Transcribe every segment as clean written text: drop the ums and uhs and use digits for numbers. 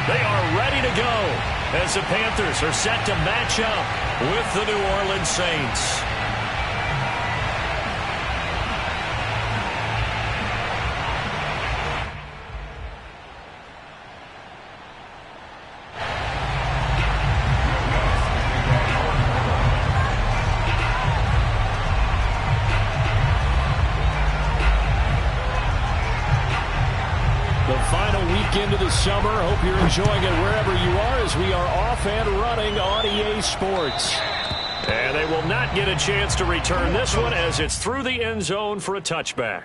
They are ready to go as the Panthers are set to match up with the New Orleans Saints. Into the summer. Hope you're enjoying it wherever you are as we are off and running on EA Sports. And they will not get a chance to return this one as it's through the end zone for a touchback.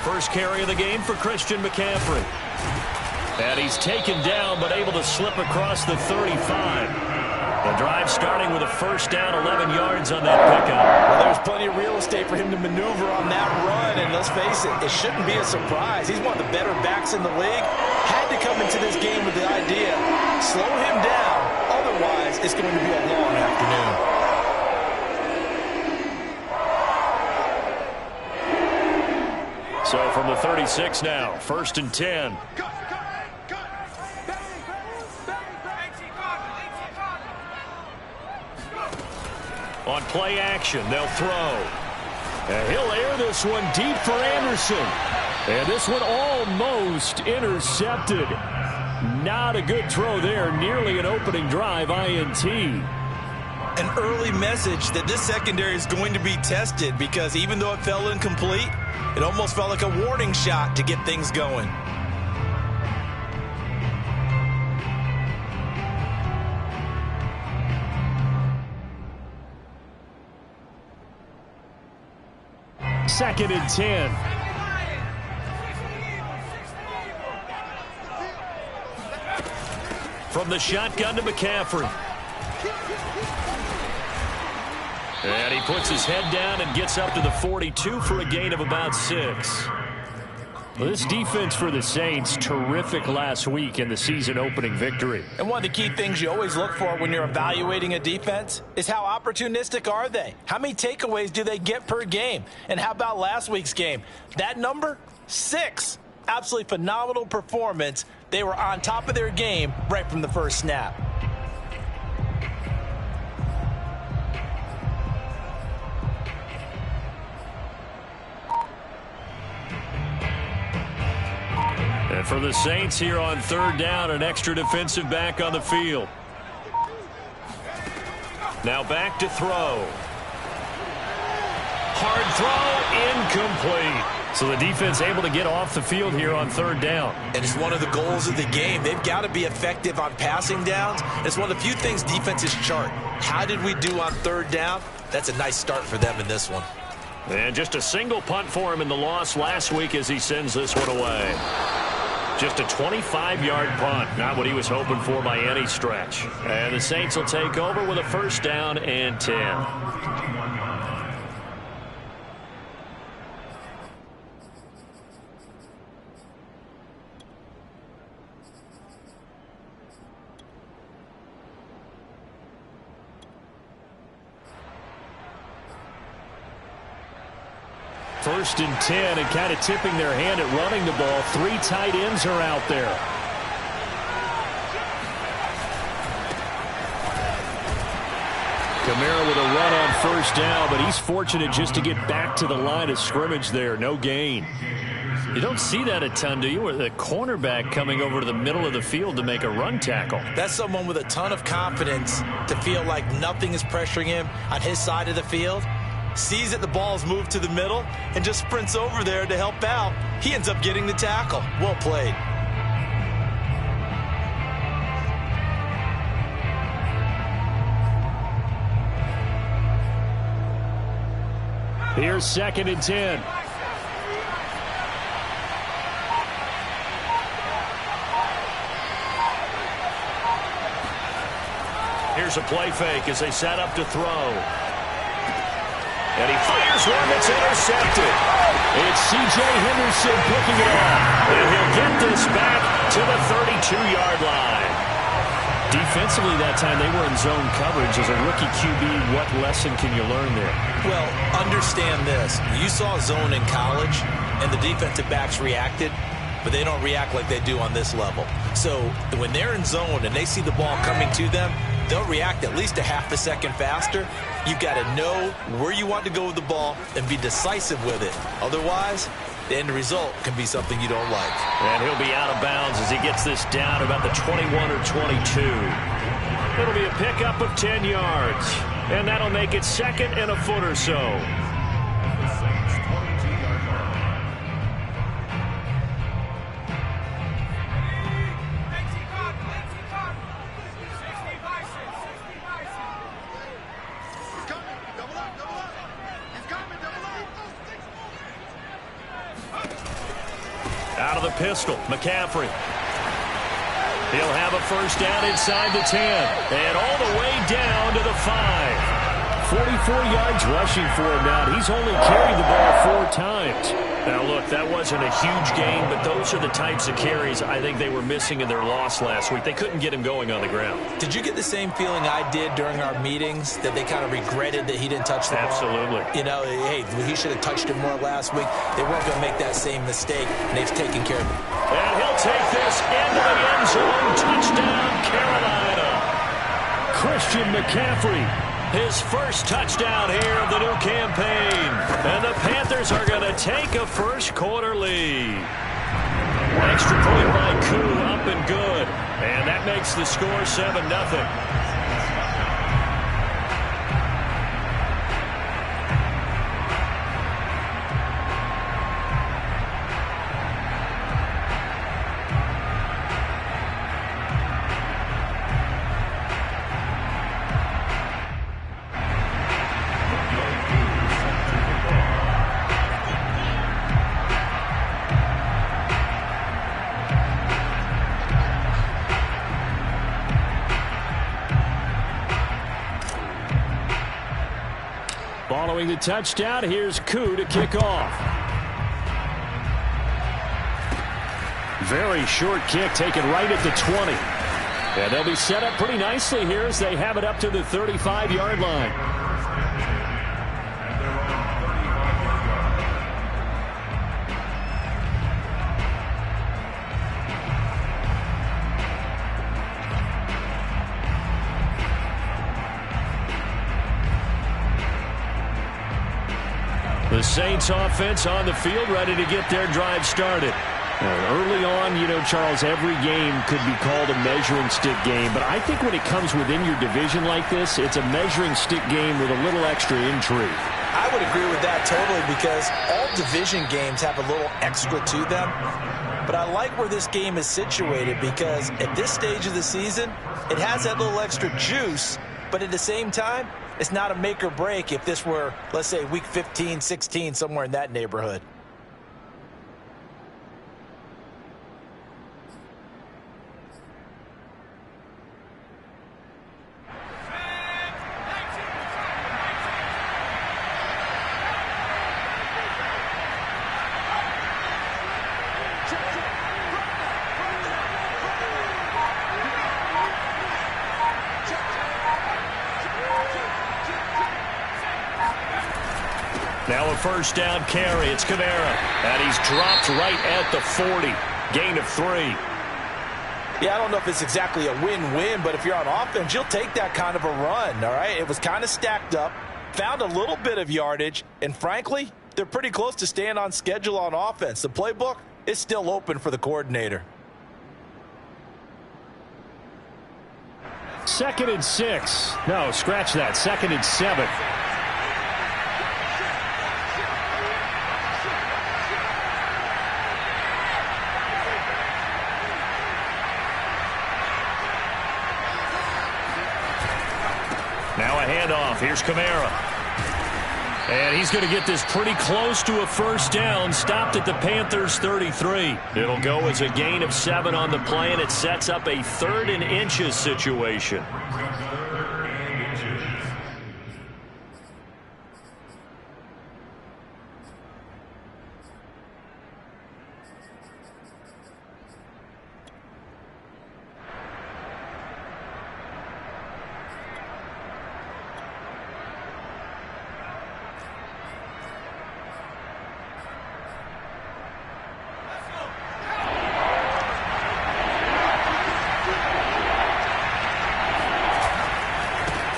First carry of the game for Christian McCaffrey. And he's taken down but able to slip across the 35. The drive starting with a first down, 11 yards on that pickup. Well, there's plenty of real estate for him to maneuver on that run, and let's face it, it shouldn't be a surprise. He's one of the better backs in the league. Had to come into this game with the idea, slow him down, otherwise it's going to be a long afternoon. So from the 36 now, first and 10. On play action, they'll throw. And he'll air this one deep for Anderson. And this one almost intercepted. Not a good throw there, nearly an opening drive INT. An early message that this secondary is going to be tested because even though it fell incomplete, it almost felt like a warning shot to get things going. Second and 10. From the shotgun to McCaffrey. And he puts his head down and gets up to the 42 for a gain of about 6. Well, this defense for the Saints, terrific last week in the season-opening victory. And one of the key things you always look for when you're evaluating a defense is how opportunistic are they? How many takeaways do they get per game? And how about last week's game? That number, 6. Absolutely phenomenal performance. They were on top of their game right from the first snap. And for the Saints here on third down, an extra defensive back on the field. Now back to throw. Hard throw, incomplete. So the defense able to get off the field here on third down. And it's one of the goals of the game. They've got to be effective on passing downs. It's one of the few things defenses chart. How did we do on third down? That's a nice start for them in this one. And just a single punt for him in the loss last week as he sends this one away. Just a 25-yard punt, not what he was hoping for by any stretch. And the Saints will take over with a first down and 10. First and 10, and kind of tipping their hand at running the ball. 3 tight ends are out there. Kamara with a run on first down, but he's fortunate just to get back to the line of scrimmage there. No gain. You don't see that a ton, do you? With a cornerback coming over to the middle of the field to make a run tackle. That's someone with a ton of confidence to feel like nothing is pressuring him on his side of the field. Sees that the ball's moved to the middle and just sprints over there to help out. He ends up getting the tackle. Well played. Here's 2nd and 10. Here's a play fake as they set up to throw. And he fires one that's intercepted. It's C.J. Henderson picking it off. And he'll get this back to the 32-yard line. Defensively that time, they were in zone coverage. As a rookie QB, what lesson can you learn there? Well, understand this. You saw zone in college, and the defensive backs reacted, but they don't react like they do on this level. So when they're in zone and they see the ball coming to them, they'll react at least a half a second faster. You've got to know where you want to go with the ball and be decisive with it. Otherwise, the end result can be something you don't like. And he'll be out of bounds as he gets this down about the 21 or 22. It'll be a pickup of 10 yards. And that'll make it 2nd and a foot or so. Out of the pistol, McCaffrey. He'll have a first down inside the 10. And all the way down to the 5. 44 yards rushing for him now. He's only carried the ball 4 times. Now, look, that wasn't a huge game, but those are the types of carries I think they were missing in their loss last week. They couldn't get him going on the ground. Did you get the same feeling I did during our meetings, that they kind of regretted that he didn't touch the ball? Absolutely. You know, hey, he should have touched it more last week. They weren't going to make that same mistake, and they've taken care of it. And he'll take this into the end zone. Touchdown, Carolina. Christian McCaffrey. His first touchdown here of the new campaign. And the Panthers are going to take a first-quarter lead. Extra point by Koo, up and good. And that makes the score 7-0. Following the touchdown, here's Koo to kick off. Very short kick taken right at the 20. And they'll be set up pretty nicely here as they have it up to the 35-yard line. The Saints offense on the field, ready to get their drive started. Early on, you know, Charles, every game could be called a measuring stick game. But I think when it comes within your division like this, it's a measuring stick game with a little extra intrigue. I would agree with that totally, because all division games have a little extra to them. But I like where this game is situated, because at this stage of the season, it has that little extra juice. But at the same time, it's not a make or break if this were, let's say, week 15, 16, somewhere in that neighborhood. Now a first down carry. It's Kamara. And he's dropped right at the 40. Gain of 3. Yeah, I don't know if it's exactly a win-win, but if you're on offense, you'll take that kind of a run, all right? It was kind of stacked up, found a little bit of yardage, and frankly, they're pretty close to staying on schedule on offense. The playbook is still open for the coordinator. 2nd and 6. No, scratch that. 2nd and 7. Now a handoff. Here's Kamara. And he's going to get this pretty close to a first down, stopped at the Panthers' 33. It'll go as a gain of 7 on the play, and it sets up a 3rd and inches situation.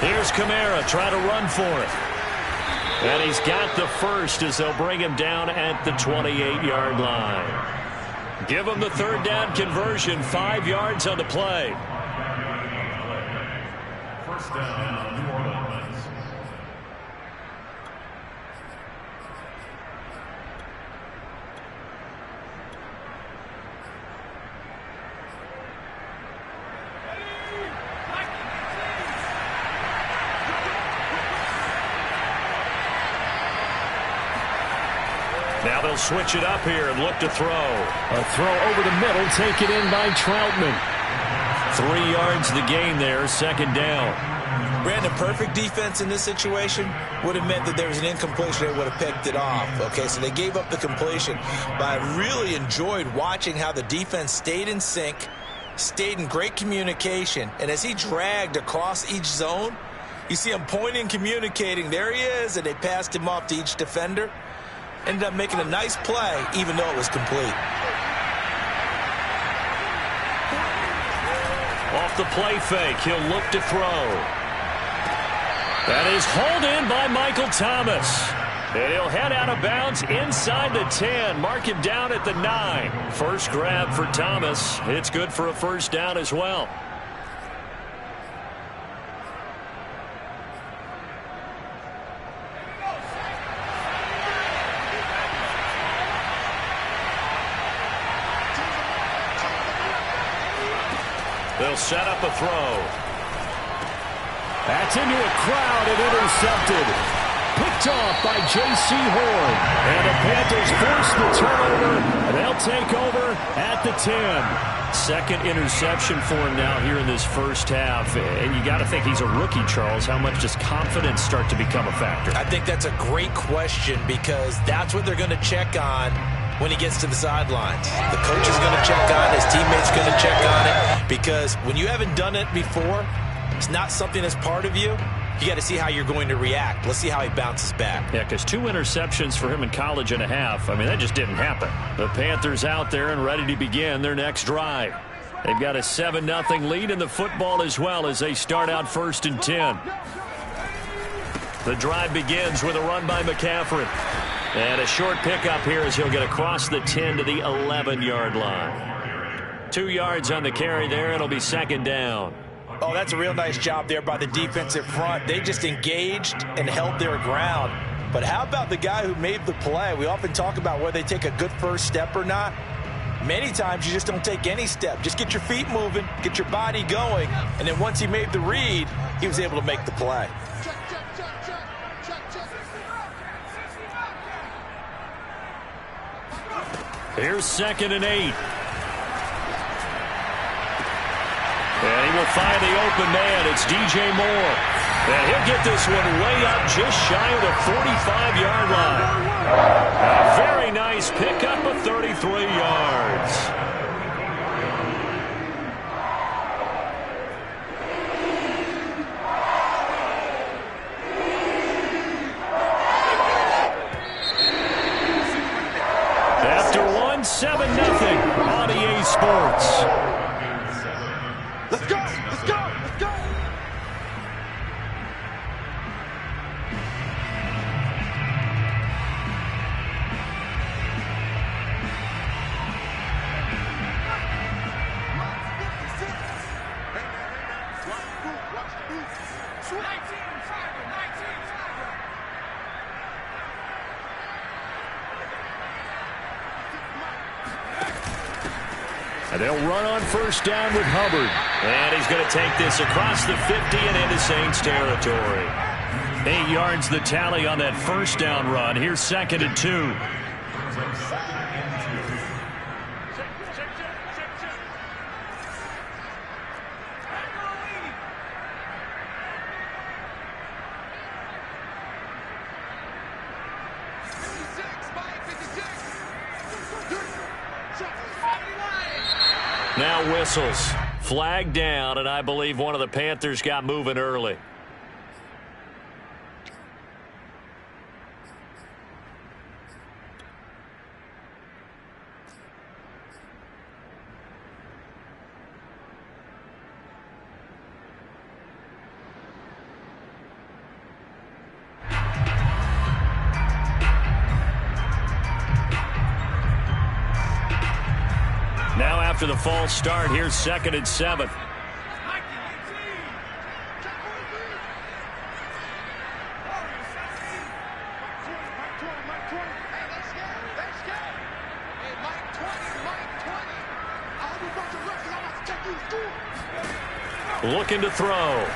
Here's Kamara trying to run for it. And he's got the first as they'll bring him down at the 28-yard line. Give him the 3rd down conversion, 5 yards on the play. First down, New Orleans. Now they'll switch it up here and look to throw. A throw over the middle, taken in by Troutman. 3 yards the gain there, 2nd down. Brandon, perfect defense in this situation would have meant that there was an incompletion. They would have picked it off. Okay, so they gave up the completion. But I really enjoyed watching how the defense stayed in sync, stayed in great communication. And as he dragged across each zone, you see him pointing, communicating. There he is, and they passed him off to each defender. Ended up making a nice play, even though it was complete. Off the play fake, he'll look to throw. That is hauled in by Michael Thomas. And he'll head out of bounds inside the 10. Mark him down at the 9. First grab for Thomas. It's good for a first down as well. They'll set up a throw. That's into a crowd and intercepted. Picked off by J.C. Horn. And the Panthers force the turnover. They'll take over at the 10. Second interception for him now here in this first half. And you got to think he's a rookie, Charles. How much does confidence start to become a factor? I think that's a great question because that's what they're going to check on when he gets to the sidelines. The coach is going to check on it. His teammates going to check on it. Because when you haven't done it before, it's not something that's part of you. You got to see how you're going to react. Let's see how he bounces back. Yeah, because 2 interceptions for him in college and a half. I mean, that just didn't happen. The Panthers out there and ready to begin their next drive. They've got a 7-0 lead in the football as well as they start out 1st and 10. The drive begins with a run by McCaffrey. And a short pickup here as he'll get across the 10 to the 11-yard line. 2 yards on the carry there. It'll be 2nd down. Oh, that's a real nice job there by the defensive front. They just engaged and held their ground. But how about the guy who made the play? We often talk about whether they take a good first step or not. Many times you just don't take any step. Just get your feet moving, get your body going, and then once he made the read, he was able to make the play. Here's 2nd and 8. And he will find the open man. It's DJ Moore. And he'll get this one way up just shy of the 45-yard line. A very nice pickup of 33 yards. After 7-0 on EA Sports. Let's go! Let's go! Let's go! And they'll run on first down with Hubbard. And he's going to take this across the 50 and into Saints territory. 8 yards the tally on that first down run. Here's 2nd and 2. Now whistles. Flag down, and I believe one of the Panthers got moving early. Now after the false start, here's 2nd and 7. Looking to throw.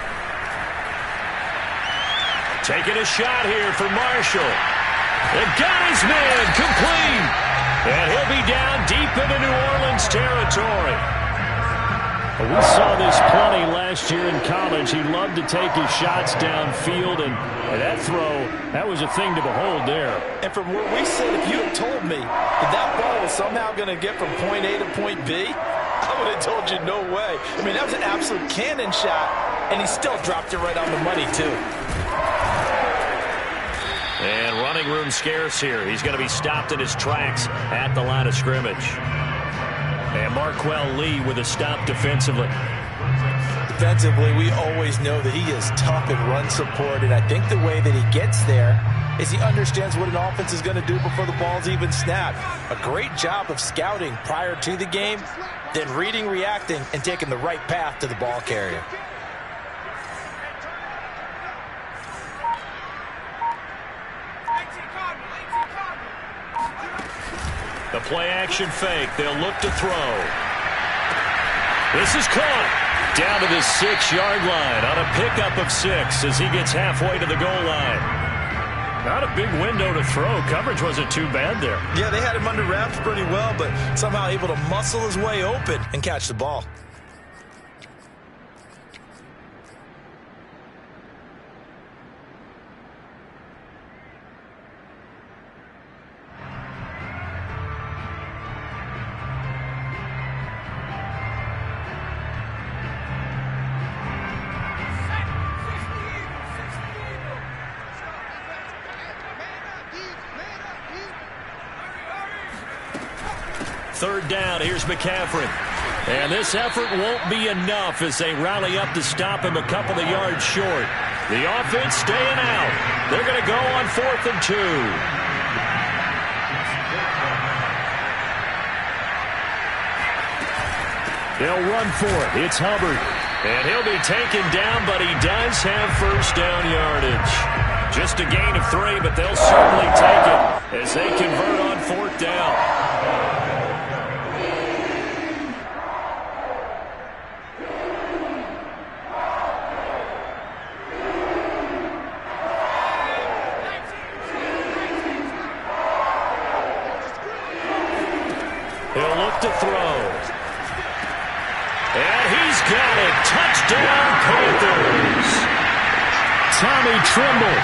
Taking a shot here for Marshall. And got his man complete. And he'll be down deep into New Orleans territory. We saw this plenty last year in college. He loved to take his shots downfield, and that throw, that was a thing to behold there. And from where we sit, if you had told me that ball was somehow going to get from point A to point B, I would have told you no way. I mean, that was an absolute cannon shot, and he still dropped it right on the money, too. And running room scarce here. He's going to be stopped in his tracks at the line of scrimmage. And Marquell Lee with a stop defensively. Defensively, we always know that he is tough in run support, and I think the way that he gets there is he understands what an offense is going to do before the ball's even snapped. A great job of scouting prior to the game, then reading, reacting, and taking the right path to the ball carrier. The play-action fake. They'll look to throw. This is caught. Down to the 6-yard line on a pickup of 6 as he gets halfway to the goal line. Not a big window to throw. Coverage wasn't too bad there. Yeah, they had him under wraps pretty well, but somehow able to muscle his way open and catch the ball. Third down, here's McCaffrey. And this effort won't be enough as they rally up to stop him a couple of yards short. The offense staying out. They're going to go on 4th and 2. They'll run for it. It's Hubbard. And he'll be taken down, but he does have first down yardage. Just a gain of 3, but they'll certainly take it as they convert on 4th down. He'll look to throw. And he's got it. Touchdown, Panthers. Tommy Tremble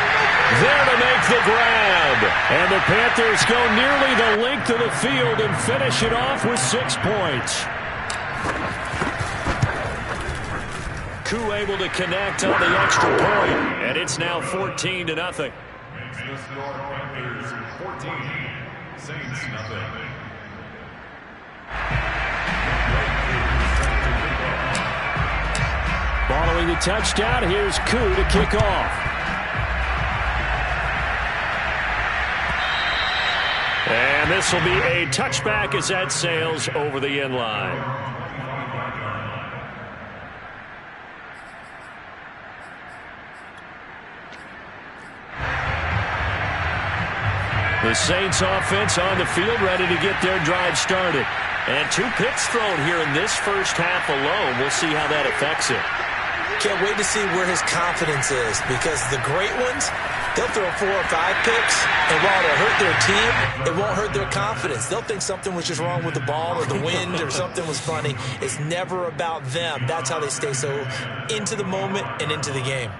there to make the grab. And the Panthers go nearly the length of the field and finish it off with 6 points. Koo able to connect on the extra point. And it's now 14-0. Panthers 14, Saints nothing. Following the touchdown, here's Koo to kick off. And this will be a touchback as that sails over the end line. The Saints offense on the field ready to get their drive started. And 2 picks thrown here in this first half alone. We'll see how that affects it. Can't wait to see where his confidence is, because the great ones, they'll throw 4 or 5 picks, and while it'll hurt their team, it won't hurt their confidence. They'll think something was just wrong with the ball or the wind or something was funny. It's never about them. That's how they stay so into the moment and into the game.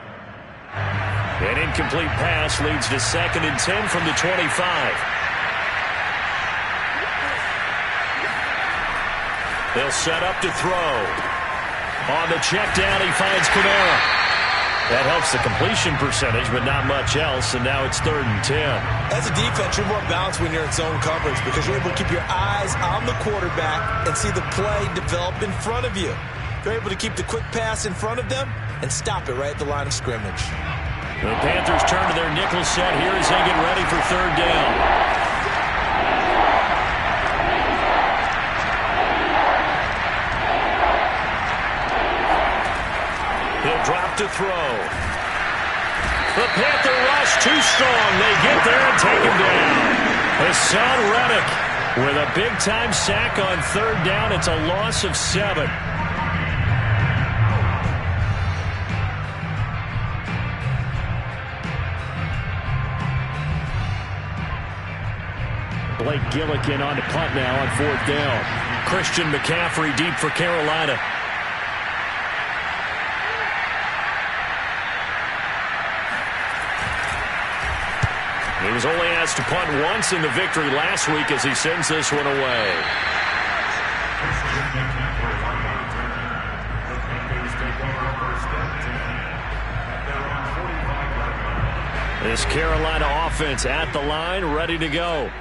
An incomplete pass leads to 2nd and 10 from the 25. They'll set up to throw. On the check down, he finds Kamara. That helps the completion percentage, but not much else, and now it's 3rd and 10. As a defense, you're more balanced when you're in zone coverage because you're able to keep your eyes on the quarterback and see the play develop in front of you. You're able to keep the quick pass in front of them and stop it right at the line of scrimmage. The Panthers turn to their nickel set here as they get ready for 3rd down. He'll drop to throw. The Panther rush too strong. They get there and take him down. Hassan Reddick with a big-time sack on 3rd down. It's a loss of 7. Blake Gillikin on to punt now on 4th down. Christian McCaffrey deep for Carolina. He was only asked to punt once in the victory last week as he sends this one away. This Carolina offense at the line, ready to go.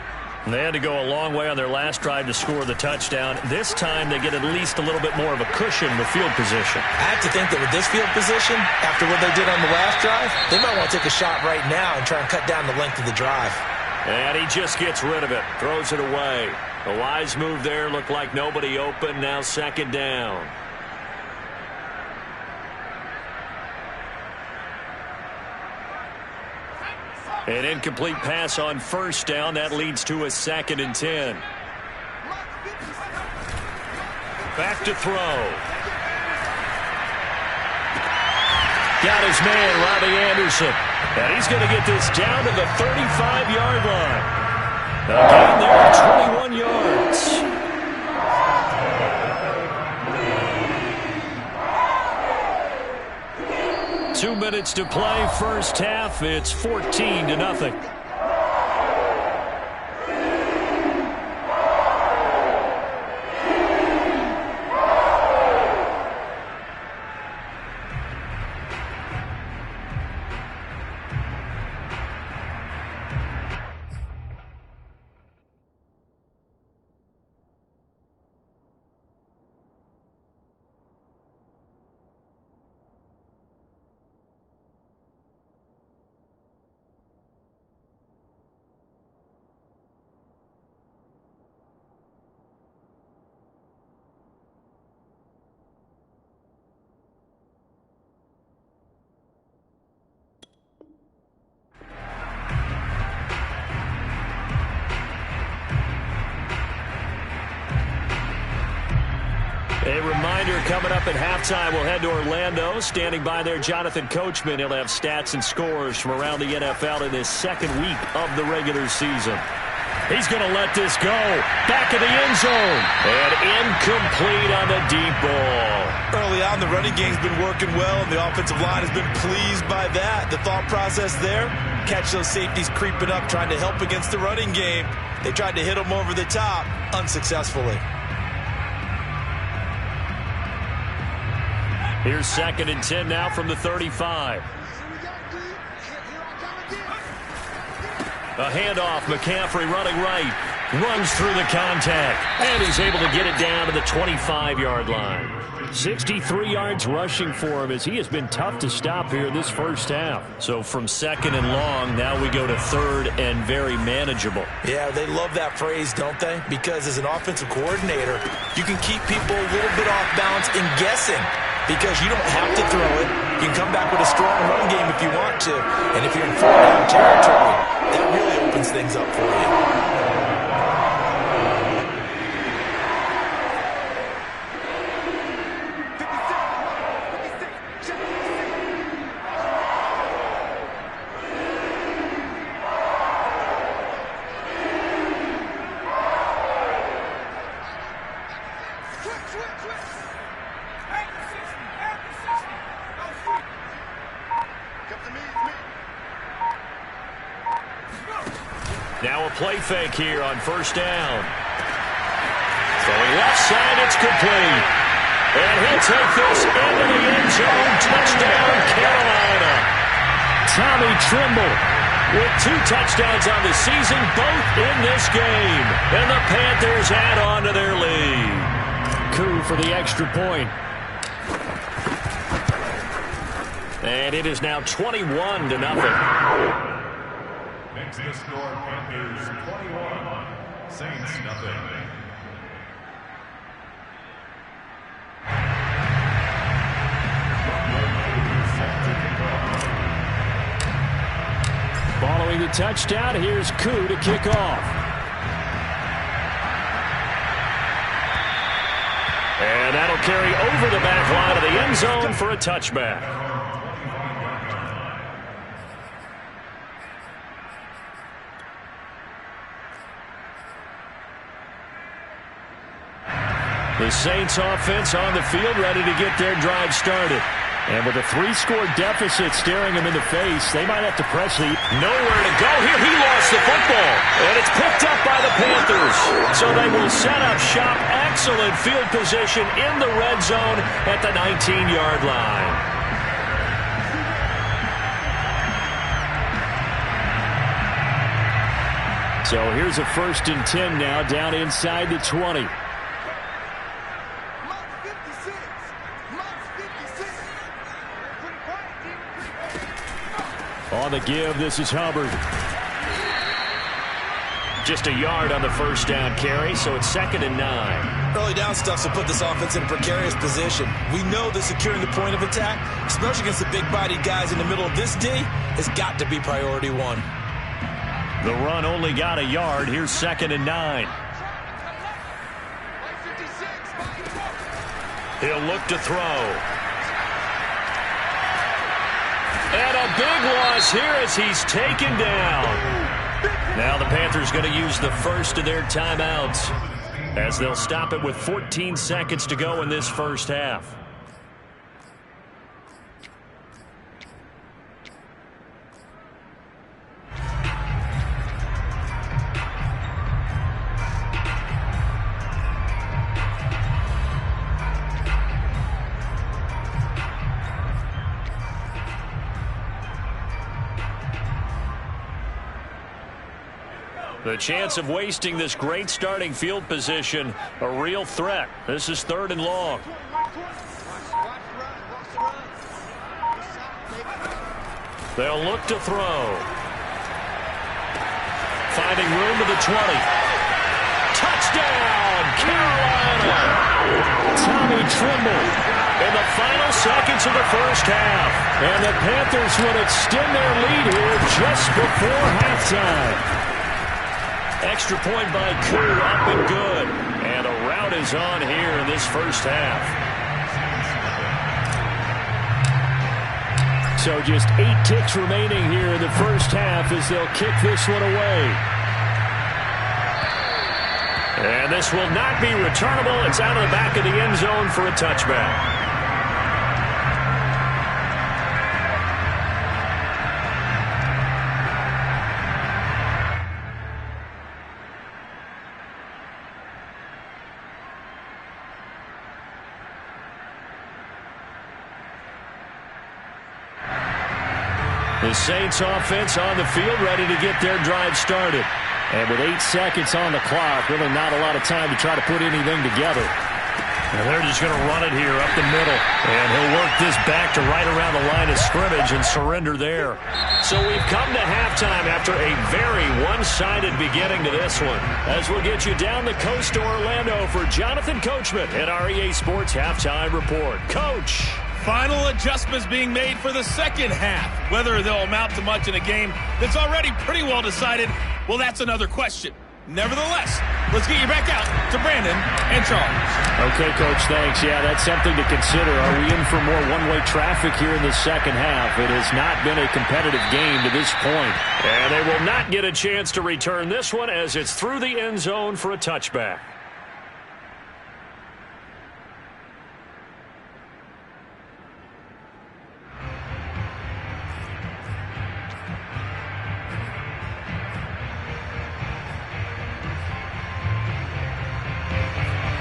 They had to go a long way on their last drive to score the touchdown. This time they get at least a little bit more of a cushion with field position. I have to think that with this field position, after what they did on the last drive, they might want to take a shot right now and try and cut down the length of the drive. And he just gets rid of it, throws it away. A wise move there, looked like nobody open, now 2nd down. An incomplete pass on 1st down. That leads to a 2nd and 10. Back to throw. Got his man, Robbie Anderson. And he's going to get this down to the 35-yard line. A gain there of 21 yards. 2 minutes to play, first half. It's 14-0. A reminder, coming up at halftime, we'll head to Orlando. Standing by there, Jonathan Coachman. He'll have stats and scores from around the NFL in his 2nd week of the regular season. He's going to let this go. Back of the end zone. And incomplete on the deep ball. Early on, the running game's been working well, and the offensive line has been pleased by that. The thought process there, catch those safeties creeping up, trying to help against the running game. They tried to hit them over the top, unsuccessfully. Here's 2nd and 10 now from the 35. A handoff, McCaffrey running right. Runs through the contact. And he's able to get it down to the 25-yard line. 63 yards rushing for him as he has been tough to stop here this first half. So from 2nd and long, now we go to 3rd and very manageable. Yeah, they love that phrase, don't they? Because as an offensive coordinator, you can keep people a little bit off balance and guessing. Because you don't have to throw it. You can come back with a strong run game if you want to. And if you're in 4th down territory, that really opens things up for you. play fake here on first down. Throwing left side, it's complete. And he'll take this into the end zone. Touchdown, Carolina. Tommy Tremble with 2 touchdowns on the season, both in this game. And the Panthers add on to their lead. Coup for the extra point. And it is now 21-0. Makes the score Panthers 21, Saints nothing. Following the touchdown, here's Koo to kick off. And that'll carry over the back line of the end zone for a touchback. The Saints offense on the field, ready to get their drive started. And with a 3-score deficit staring them in the face, they might have to press the... Nowhere to go here. He lost the football. And it's picked up by the Panthers. So they will set up shop. Excellent field position in the red zone at the 19-yard line. So here's a 1st and 10 now, down inside the 20. On the give, this is Hubbard. Just a yard on the first down carry, so it's 2nd and 9. Early down stuff will put this offense in a precarious position. We know that securing the point of attack, especially against the big-bodied guys in the middle of this D, has got to be priority 1. The run only got a yard. Here's 2nd and 9. He'll look to throw. And a big loss here as he's taken down. Now the Panthers going to use the first of their timeouts as they'll stop it with 14 seconds to go in this first half. The chance of wasting this great starting field position, a real threat. This is 3rd and long. They'll look to throw. Finding room to the 20. Touchdown, Carolina! Tommy Tremble in the final seconds of the first half. And the Panthers would extend their lead here just before halftime. Extra point by Koo, up and good. And a rout is on here in this first half. So just 8 ticks remaining here in the first half as they'll kick this one away. And this will not be returnable. It's out of the back of the end zone for a touchback. The Saints offense on the field, ready to get their drive started. And with 8 seconds on the clock, really not a lot of time to try to put anything together. And they're just going to run it here up the middle. And he'll work this back to right around the line of scrimmage and surrender there. So we've come to halftime after a very one-sided beginning to this one. As we'll get you down the coast to Orlando for Jonathan Coachman at our EA Sports Halftime Report. Coach. Final adjustments being made for the second half. Whether they'll amount to much in a game that's already pretty well decided, well, that's another question. Nevertheless, let's get you back out to Brandon and Charles. Okay, Coach, thanks. Yeah, that's something to consider. Are we in for more one-way traffic here in the second half? It has not been a competitive game to this point. And they will not get a chance to return this one as it's through the end zone for a touchback.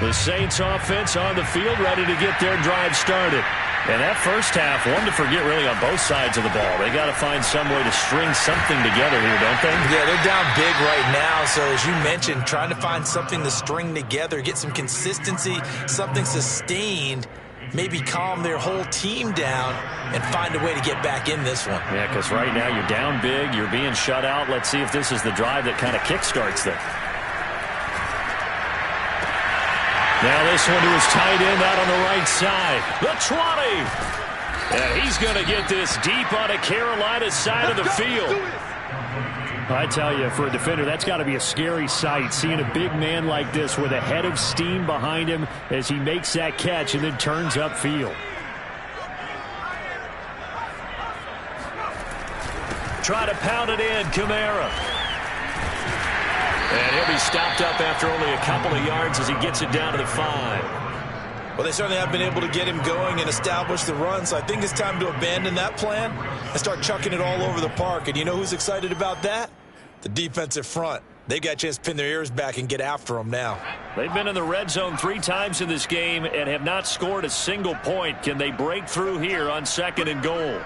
The Saints offense on the field, ready to get their drive started. And that first half, one to forget really on both sides of the ball. They got to find some way to string something together here, don't they? Yeah, they're down big right now. So as you mentioned, trying to find something to string together, get some consistency, something sustained, maybe calm their whole team down and find a way to get back in this one. Yeah, because right now you're down big, you're being shut out. Let's see if this is the drive that kind of kickstarts them. Now this one to his tight end out on the right side. The 20. And he's going to get this deep on the Carolina side of the field. I tell you, for a defender, that's got to be a scary sight, seeing a big man like this with a head of steam behind him as he makes that catch and then turns upfield. Try to pound it in, Kamara. And he'll be stopped up after only a couple of yards as he gets it down to the 5. Well, they certainly have been able to get him going and establish the run, so I think it's time to abandon that plan and start chucking it all over the park. And you know who's excited about that? The defensive front. They got a chance to pin their ears back and get after them now. They've been in the red zone 3 times in this game and have not scored a single point. Can they break through here on 2nd and goal?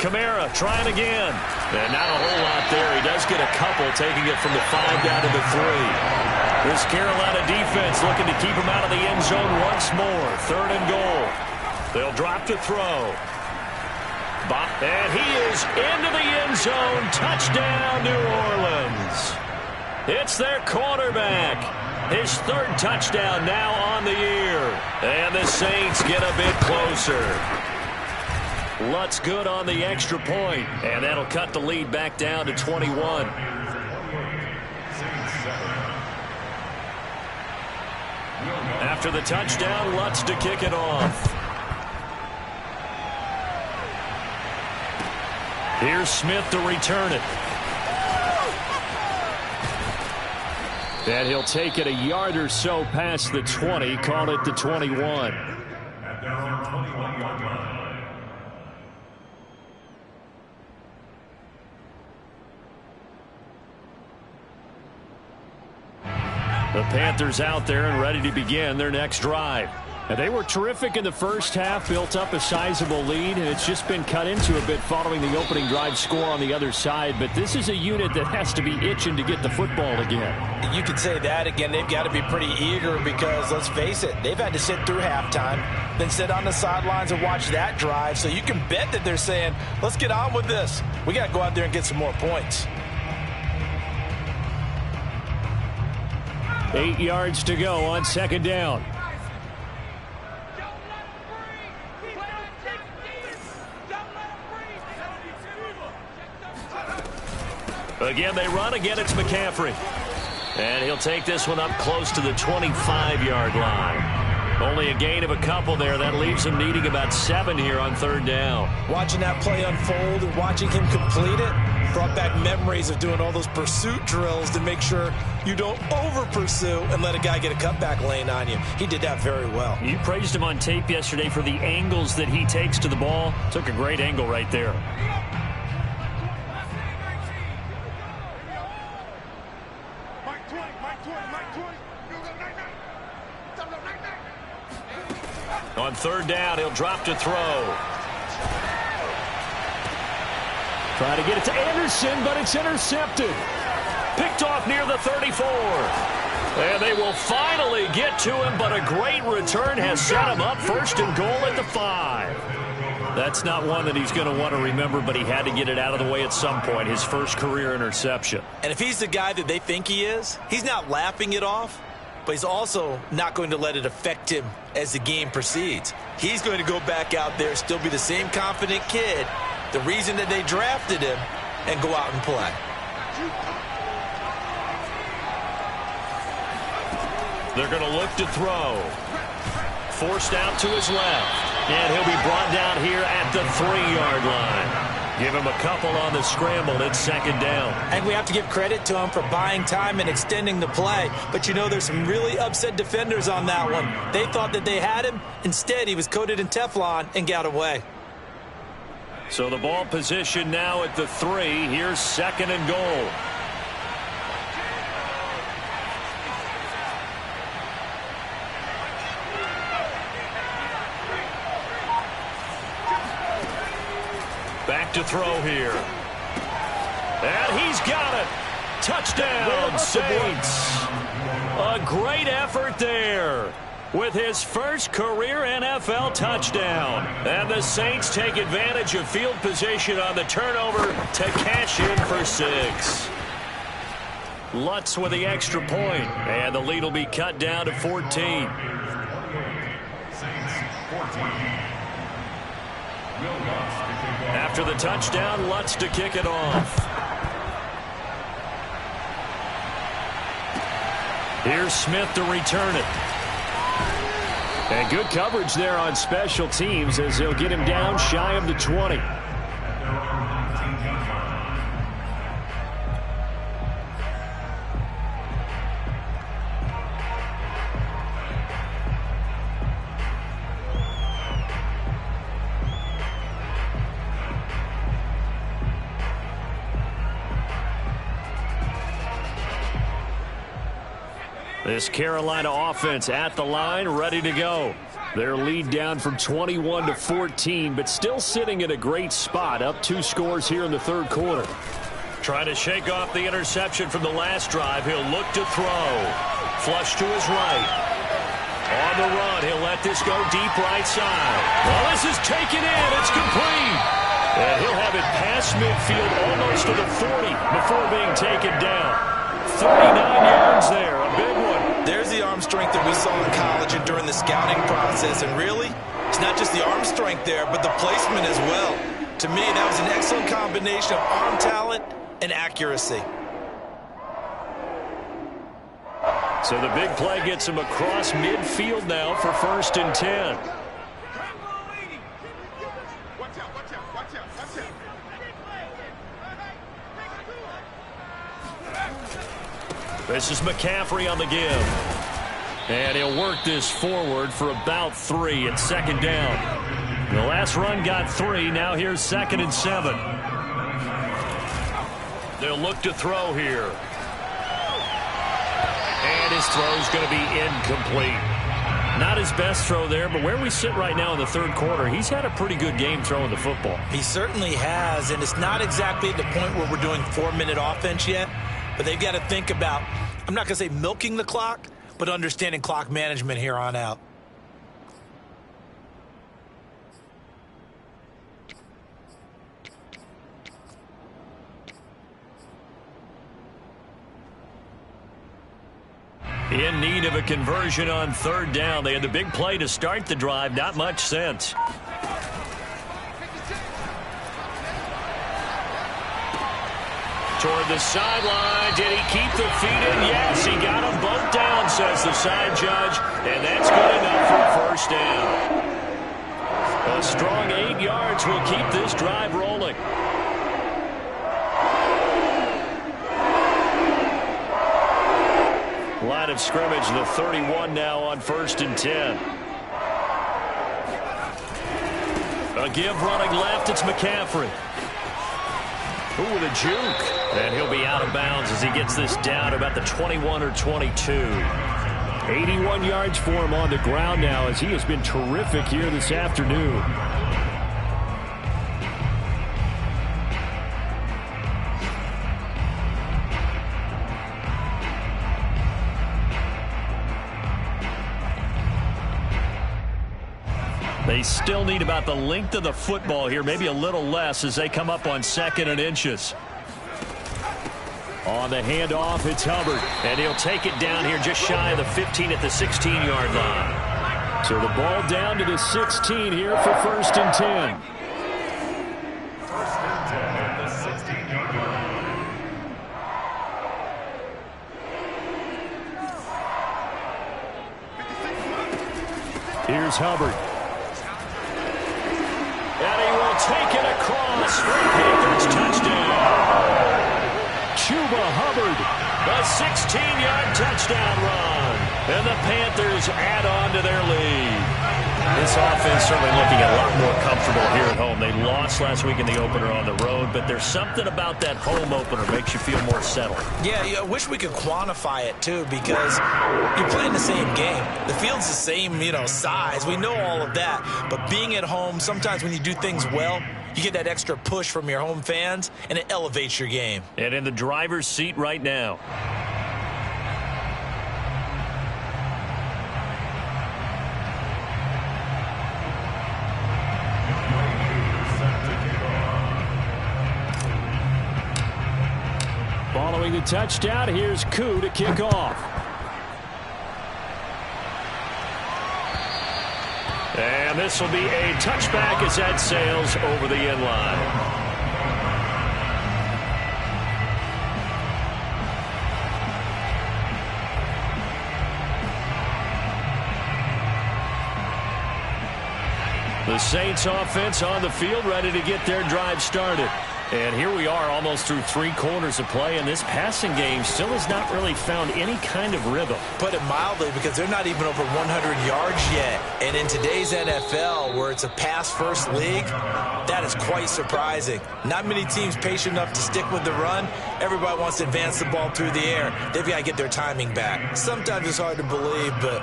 Kamara trying again. And not a whole lot there. He does get a couple, taking it from the 5 down to the 3. This Carolina defense looking to keep him out of the end zone once more. 3rd and goal. They'll drop to throw. And he is into the end zone. Touchdown, New Orleans. It's their quarterback. His 3rd touchdown now on the year. And the Saints get a bit closer. Lutz good on the extra point, and that'll cut the lead back down to 21. After the touchdown, Lutz to kick it off. Here's Smith to return it. And he'll take it a yard or so past the 20, call it the 21. At their own 21-yard line. The Panthers out there and ready to begin their next drive. And they were terrific in the first half, built up a sizable lead, and it's just been cut into a bit following the opening drive score on the other side. But this is a unit that has to be itching to get the football again. You could say that again. They've got to be pretty eager because, let's face it, they've had to sit through halftime, then sit on the sidelines and watch that drive. So you can bet that they're saying, let's get on with this. We got to go out there and get some more points. 8 yards to go on 2nd down. Again, they run. Again, it's McCaffrey. And he'll take this one up close to the 25-yard line. Only a gain of a couple there. That leaves him needing about 7 here on 3rd down. Watching that play unfold and watching him complete it brought back memories of doing all those pursuit drills to make sure you don't over-pursue and let a guy get a cutback lane on you. He did that very well. You praised him on tape yesterday for the angles that he takes to the ball. Took a great angle right there. On 3rd down, he'll drop to throw. Trying to get it to Anderson, but it's intercepted. Picked off near the 34. And they will finally get to him, but a great return has set him up 1st and goal at the 5. That's not one that he's going to want to remember, but he had to get it out of the way at some point. His first career interception. And if he's the guy that they think he is, he's not laughing it off, but he's also not going to let it affect him as the game proceeds. He's going to go back out there, still be the same confident kid, the reason that they drafted him, and go out and play. They're going to look to throw. Forced out to his left. And he'll be brought down here at the 3-yard line. Give him a couple on the scramble. It's second down. And we have to give credit to him for buying time and extending the play. But, you know, there's some really upset defenders on that one. They thought that they had him. Instead, he was coated in Teflon and got away. So the ball position now at the 3. Here's second and goal. Back to throw here. And he's got it. Touchdown, Saints. A great effort there with his first career NFL touchdown. And the Saints take advantage of field position on the turnover to cash in for 6. Lutz with the extra point. And the lead will be cut down to 14. Saints 14. After the touchdown, Lutz to kick it off. Here's Smith to return it. And good coverage there on special teams as they'll get him down shy of the 20. This Carolina offense at the line, ready to go. Their lead down from 21 to 14, but still sitting in a great spot, up 2 scores here in the third quarter. Trying to shake off the interception from the last drive. He'll look to throw. Flush to his right. On the run, he'll let this go deep right side. Well, this is taken in. It's complete. And he'll have it past midfield almost to the 40 before being taken down. 39 yards there, a big one. There's the arm strength that we saw in college and during the scouting process. And really, it's not just the arm strength there, but the placement as well. To me, that was an excellent combination of arm talent and accuracy. So the big play gets him across midfield now for 1st and 10. This is McCaffrey on the give. And he'll work this forward for about 3 at second down. The last run got 3. Now here's 2nd and 7. They'll look to throw here. And his throw's going to be incomplete. Not his best throw there, but where we sit right now in the third quarter, he's had a pretty good game throwing the football. He certainly has, and it's not exactly at the point where we're doing 4-minute offense yet. But they've got to think about, I'm not going to say milking the clock, but understanding clock management here on out. In need of a conversion on 3rd down. They had the big play to start the drive. Not much sense. Toward the sideline. Did he keep the feet in? Yes, he got them both down, says the side judge. And that's good enough for a 1st down. A strong 8 yards will keep this drive rolling. Line of scrimmage, the 31 now on 1st and 10. A give running left, it's McCaffrey. Ooh, with a juke. And he'll be out of bounds as he gets this down to about the 21 or 22. 81 yards for him on the ground now as he has been terrific here this afternoon. They still need about the length of the football here, maybe a little less as they come up on 2nd and inches. On the handoff, it's Hubbard, and he'll take it down here just shy of the 15 at the 16-yard line. So the ball down to the 16 here for 1st and 10. 1st and 10 at the 16-yard line. Here's Hubbard. And he will take it across for a Panthers touchdown. Chuba Hubbard, a 16-yard touchdown run. And the Panthers add on to their lead. This offense certainly looking a lot more comfortable here at home. They lost last week in the opener on the road, but there's something about that home opener makes you feel more settled. Yeah, I wish we could quantify it, too, because you're playing the same game. The field's the same, size. We know all of that. But being at home, sometimes when you do things well, you get that extra push from your home fans, and it elevates your game. And in the driver's seat right now. Following the touchdown, here's Koo to kick off. And this will be a touchback as that sails over the end line. The Saints offense on the field, ready to get their drive started. And here we are almost through 3 quarters of play, and this passing game still has not really found any kind of rhythm. Put it mildly, because they're not even over 100 yards yet. And in today's NFL, where it's a pass-first league, that is quite surprising. Not many teams patient enough to stick with the run. Everybody wants to advance the ball through the air. They've got to get their timing back. Sometimes it's hard to believe, but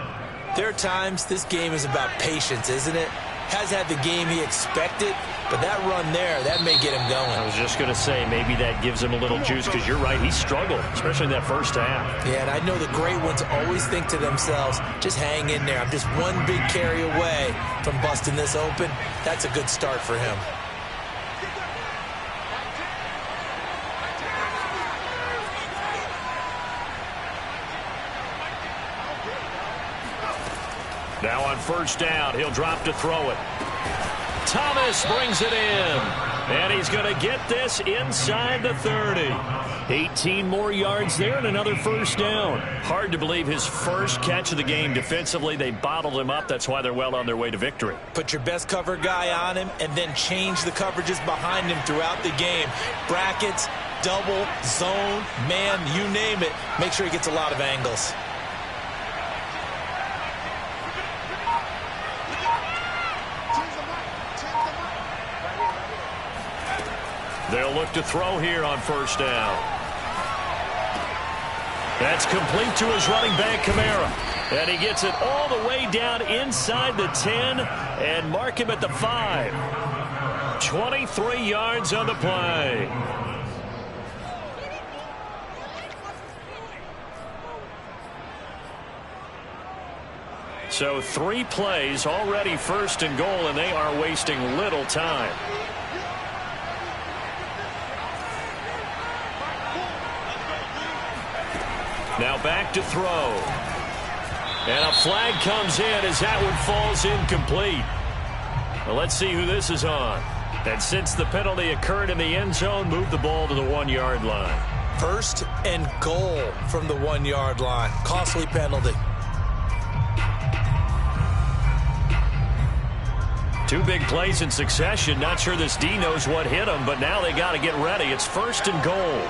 there are times this game is about patience, isn't it? Has had the game he expected, but that run there, that may get him going. I was just going to say, maybe that gives him a little juice, because you're right, he struggled, especially in that first half. Yeah, and I know the great ones always think to themselves, just hang in there. I'm just one big carry away from busting this open. That's a good start for him. Now on first down, he'll drop to throw it. Thomas brings it in. And he's going to get this inside the 30. 18 more yards there and another first down. Hard to believe his first catch of the game defensively. They bottled him up. That's why they're well on their way to victory. Put your best cover guy on him and then change the coverages behind him throughout the game. Brackets, double, zone, man, you name it. Make sure he gets a lot of angles. They'll look to throw here on first down. That's complete to his running back, Kamara. And he gets it all the way down inside the 10 and mark him at the 5. 23 yards on the play. So 3 plays already first and goal, and they are wasting little time. Now back to throw. And a flag comes in as that one falls incomplete. Well, let's see who this is on. And since the penalty occurred in the end zone, move the ball to the 1-yard line. First and goal from the 1-yard line. Costly penalty. 2 big plays in succession. Not sure this D knows what hit him, but now they got to get ready. It's first and goal.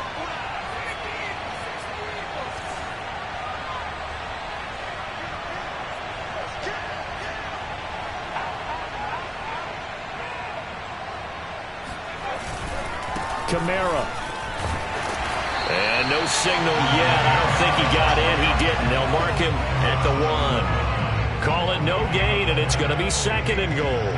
Kamara. And no signal yet. I don't think he got in. He didn't. They'll mark him at the 1. Call it no gain, and it's going to be second and goal.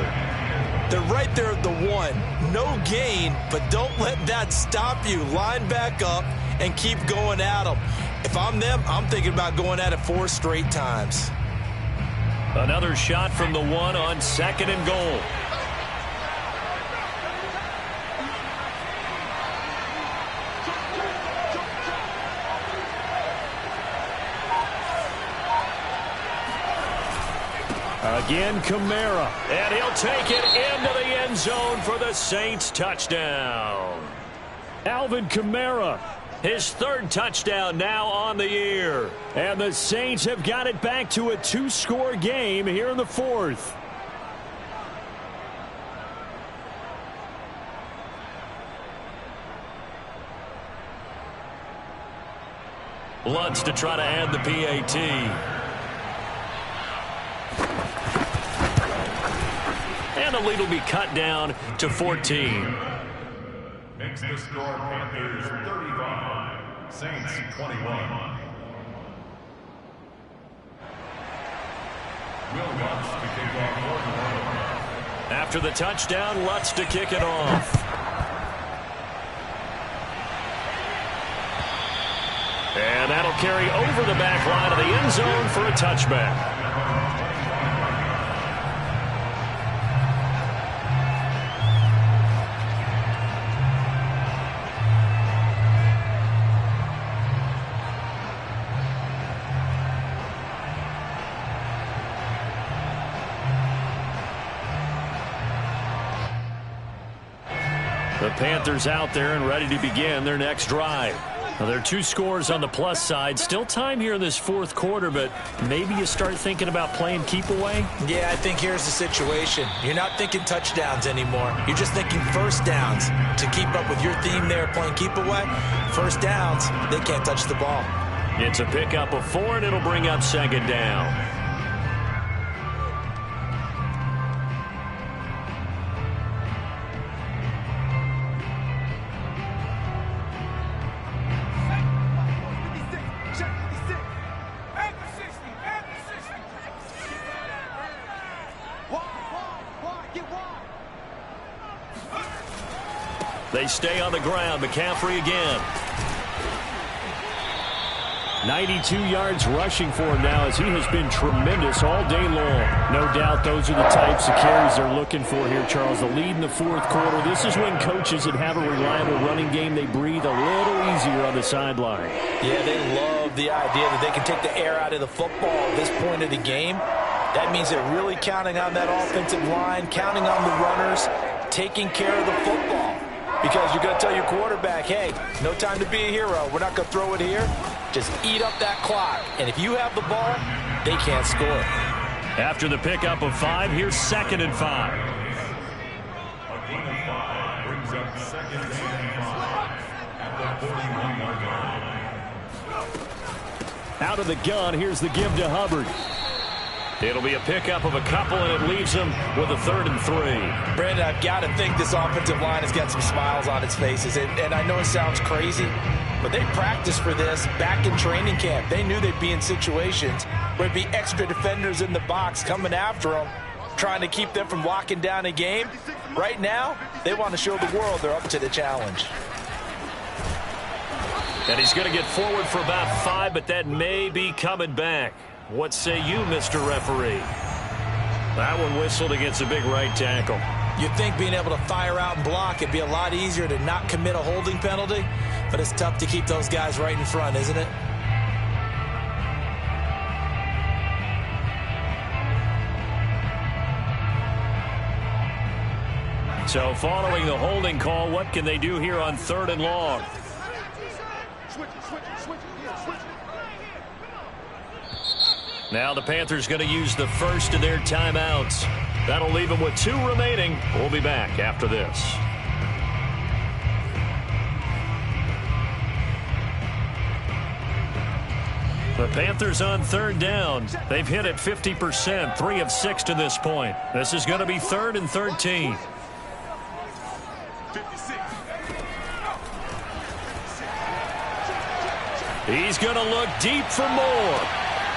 They're right there at the 1. No gain, but don't let that stop you. Line back up and keep going at them. If I'm them, I'm thinking about going at it 4 straight times. Another shot from the 1 on second and goal. Again, Kamara, and he'll take it into the end zone for the Saints touchdown. Alvin Kamara, his 3rd touchdown now on the year. And the Saints have got it back to a 2-score game here in the 4th. Lutz to try to add the PAT. And the lead will be cut down to 14. Makes the score Panthers 35, Saints 21. Will Lutz to kick off quarter. After the touchdown, Lutz to kick it off. And that'll carry over the back line of the end zone for a touchback. The Panthers out there and ready to begin their next drive. Now, there are 2 scores on the plus side. Still time here in this fourth quarter, but maybe you start thinking about playing keep away? Yeah, I think here's the situation. You're not thinking touchdowns anymore. You're just thinking first downs. To keep up with your theme there, playing keep away, first downs, they can't touch the ball. It's a pickup of 4, and it'll bring up second down. They stay on the ground. McCaffrey again. 92 yards rushing for him now as he has been tremendous all day long. No doubt those are the types of carries they're looking for here, Charles. The lead in the fourth quarter. This is when coaches that have a reliable running game, they breathe a little easier on the sideline. Yeah, they love the idea that they can take the air out of the football at this point of the game. That means they're really counting on that offensive line, counting on the runners, taking care of the football. Because you're going to tell your quarterback, hey, no time to be a hero. We're not going to throw it here. Just eat up that clock. And if you have the ball, they can't score. After the pickup of 5, here's 2nd and 5. A gain of 5 brings up 2nd and 5 at the 41-yard line. Out of the gun, here's the give to Hubbard. It'll be a pickup of a couple, and it leaves them with a 3rd and 3. Brandon, I've got to think this offensive line has got some smiles on its faces. And I know it sounds crazy, but they practiced for this back in training camp. They knew they'd be in situations where there'd be extra defenders in the box coming after them, trying to keep them from locking down a game. Right now, they want to show the world they're up to the challenge. And he's going to get forward for about 5, but that may be coming back. What say you, Mr. Referee? That one whistled against a big right tackle. You'd think being able to fire out and block it'd be a lot easier to not commit a holding penalty, but it's tough to keep those guys right in front, isn't it? So following the holding call, what can they do here on 3rd and long? Now the Panthers going to use the first of their timeouts. That'll leave them with 2 remaining. We'll be back after this. The Panthers on 3rd down. They've hit it 50%, 3 of 6 to this point. This is going to be 3rd and 13. He's going to look deep for more.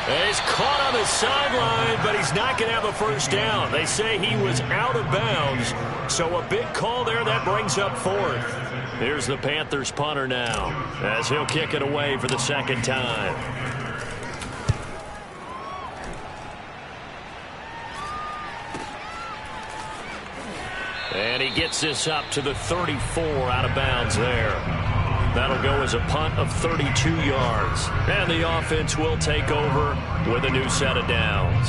He's caught on the sideline, but he's not going to have a first down. They say he was out of bounds, so a big call there that brings up 4th. Here's the Panthers punter now, as he'll kick it away for the 2nd time. And he gets this up to the 34 out of bounds there. That'll go as a punt of 32 yards. And the offense will take over with a new set of downs.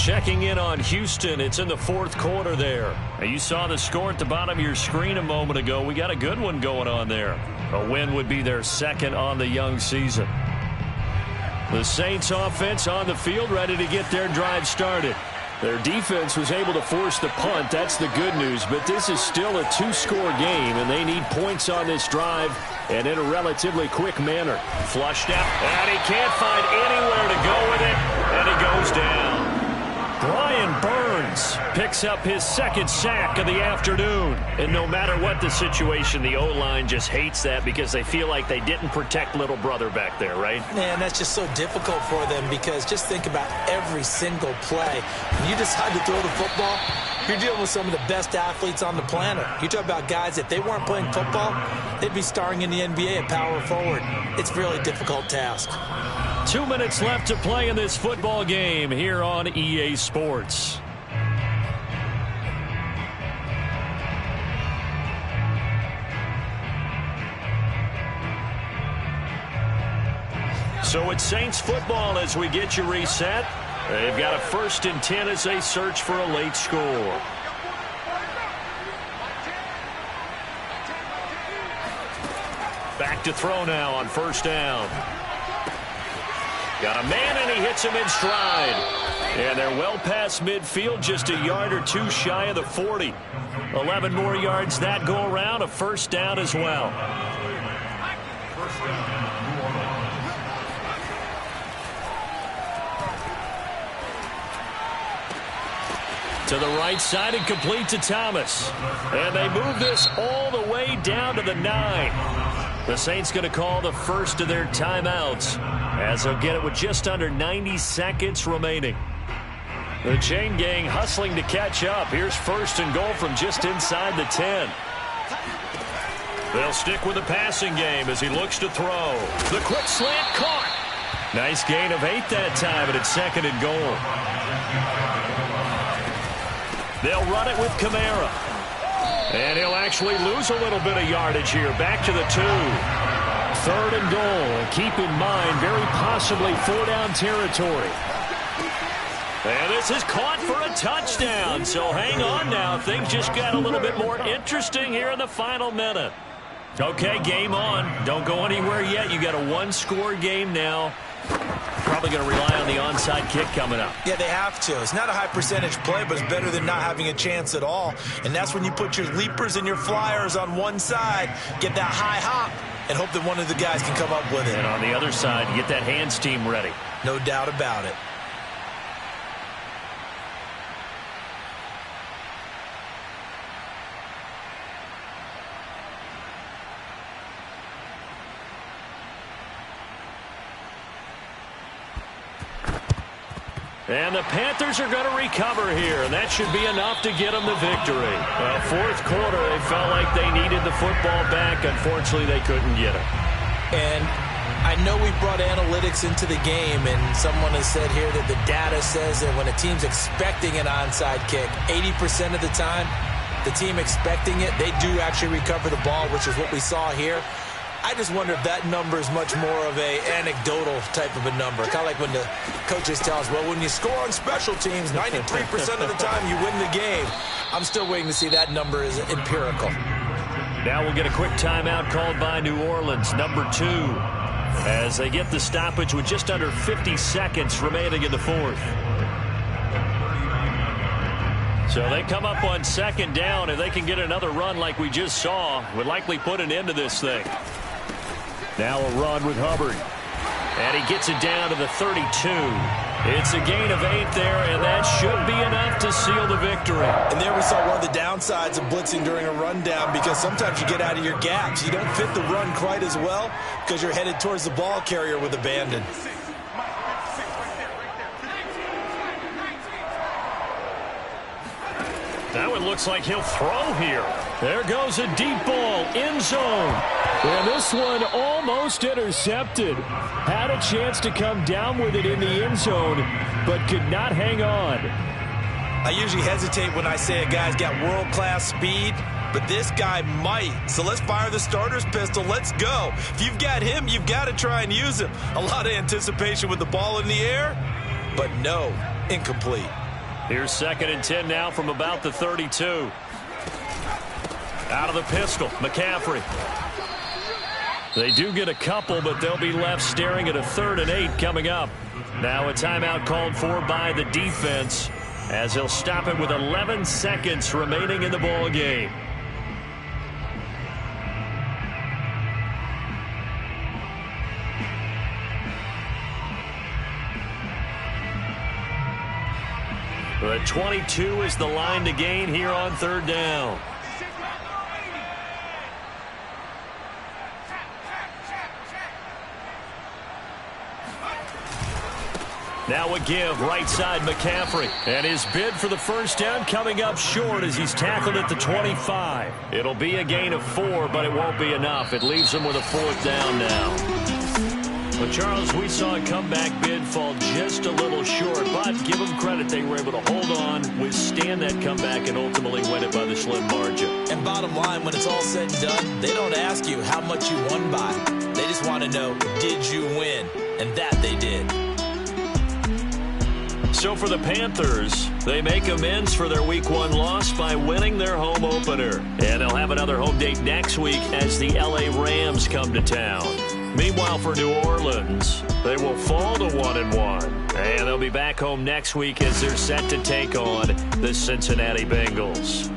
Checking in on Houston, it's in the 4th quarter there. You saw the score at the bottom of your screen a moment ago. We got a good one going on there. A win would be their 2nd on the young season. The Saints offense on the field, ready to get their drive started. Their defense was able to force the punt. That's the good news. But this is still a two-score game, and they need points on this drive and in a relatively quick manner. Flushed out, and he can't find anywhere to go with it, and he goes down. Brian Burns picks up his second sack of the afternoon. And no matter what the situation, the O-line just hates that because they feel like they didn't protect little brother back there, right? Man, that's just so difficult for them because just think about every single play. When you decide to throw the football, you're dealing with some of the best athletes on the planet. You talk about guys, if they weren't playing football, they'd be starring in the NBA at power forward. It's a really difficult task. 2 minutes left to play in this football game here on EA Sports. So it's Saints football as we get you reset. They've got a 1st and 10 as they search for a late score. Back to throw now on 1st down. Got a man, and he hits him in stride. And they're well past midfield, just a yard or two shy of the 40. 11 more yards that go around, a 1st down as well. To the right side and complete to Thomas. And they move this all the way down to the 9. The Saints going to call the first of their timeouts as they'll get it with just under 90 seconds remaining. The chain gang hustling to catch up. Here's 1st and goal from just inside the 10. They'll stick with the passing game as he looks to throw. The quick slant caught. Nice gain of 8 that time, and it's 2nd and goal. They'll run it with Kamara. And he'll actually lose a little bit of yardage here. Back to the 2. 3rd and goal. And keep in mind, very possibly 4-down territory. And this is caught for a touchdown. So hang on now. Things just got a little bit more interesting here in the final minute. Okay, game on. Don't go anywhere yet. You got a 1-score game now. Probably going to rely on the onside kick coming up. Yeah, they have to. It's not a high percentage play, but it's better than not having a chance at all. And that's when you put your leapers and your flyers on one side, get that high hop, and hope that one of the guys can come up with it. And on the other side, get that hands team ready. No doubt about it. And the Panthers are going to recover here, and that should be enough to get them the victory. 4th quarter, they felt like they needed the football back. Unfortunately, they couldn't get it. And I know we brought analytics into the game, and someone has said here that the data says that when a team's expecting an onside kick, 80% of the time, the team expecting it, they do actually recover the ball, which is what we saw here. I just wonder if that number is much more of a anecdotal type of a number. Kind of like when the coaches tell us, well, when you score on special teams, 93% of the time you win the game. I'm still waiting to see that number is empirical. Now we'll get a quick timeout called by New Orleans, number 2, as they get the stoppage with just under 50 seconds remaining in the 4th. So they come up on 2nd down, and they can get another run like we just saw. Would likely put an end to this thing. Now a run with Hubbard. And he gets it down to the 32. It's a gain of 8 there, and that should be enough to seal the victory. And there we saw one of the downsides of blitzing during a rundown, because sometimes you get out of your gaps. You don't fit the run quite as well because you're headed towards the ball carrier with abandon. That one looks like he'll throw here. There goes a deep ball, end zone. And this one almost intercepted. Had a chance to come down with it in the end zone, but could not hang on. I usually hesitate when I say a guy's got world-class speed, but this guy might. So let's fire the starter's pistol. Let's go. If you've got him, you've got to try and use him. A lot of anticipation with the ball in the air, but no, incomplete. Here's 2nd and 10 now from about the 32. Out of the pistol, McCaffrey. They do get a couple, but they'll be left staring at a 3rd and 8 coming up. Now a timeout called for by the defense. as he'll stop it with 11 seconds remaining in the ball game. The 22 is the line to gain here on third down. Now a give, right side McCaffrey. And his bid for the first down coming up short as he's tackled at the 25. It'll be a gain of 4, but it won't be enough. It leaves him with a fourth down now. Well, Charles, we saw a comeback bid fall just a little short, but give them credit. They were able to hold on, withstand that comeback, and ultimately win it by the slim margin. And bottom line, when it's all said and done, they don't ask you how much you won by. They just want to know, did you win? And that they did. So for the Panthers, they make amends for their Week 1 loss by winning their home opener. And they'll have another home date next week as the LA Rams come to town. Meanwhile, for New Orleans, they will fall to 1-1. And they'll be back home next week as they're set to take on the Cincinnati Bengals.